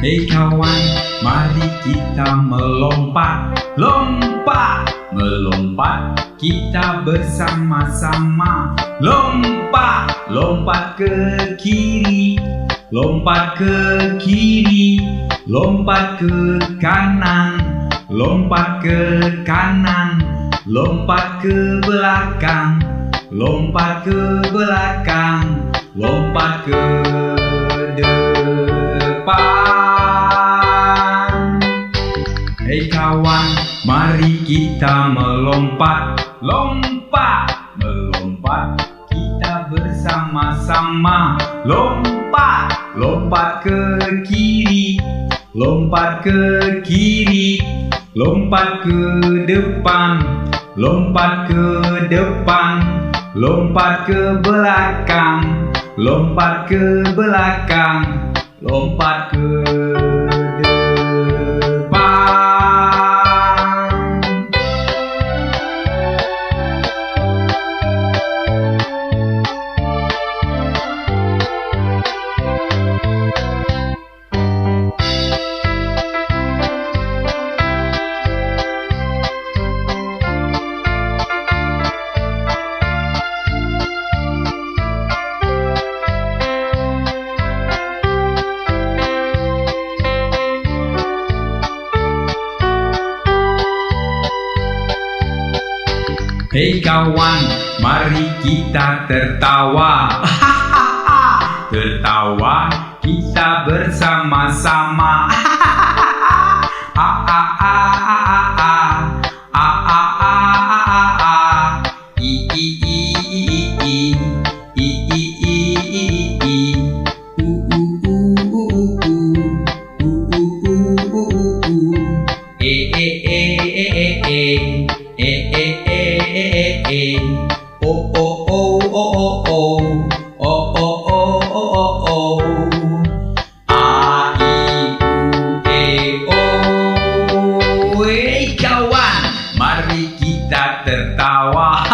Hei kawan, mari kita melompat, lompat, melompat. Kita bersama-sama lompat, lompat ke kiri, lompat ke kiri, lompat ke kanan, lompat ke kanan, lompat ke belakang, lompat ke belakang, lompat ke depan. Hei kawan, mari kita melompat, lompat, melompat. Kita bersama-sama lompat, lompat ke kiri, lompat ke kiri, lompat ke depan, lompat ke depan, lompat ke belakang, lompat ke belakang, lompat ke depan. Hei kawan, mari kita tertawa. Tertawa kita bersama-sama. Oh oh oh oh oh oh oh oh oh oh oh. A I U E O. Hei kawan, mari kita tertawa.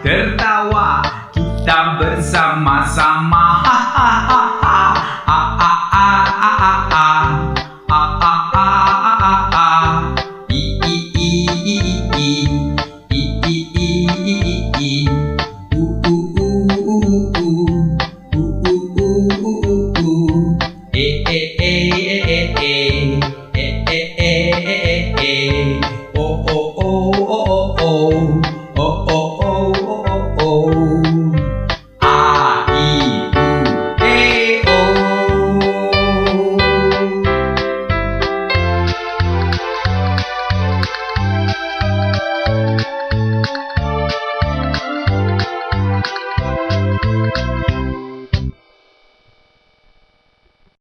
Tertawa kita bersama-sama. Oh oh oh oh oh oh oh oh.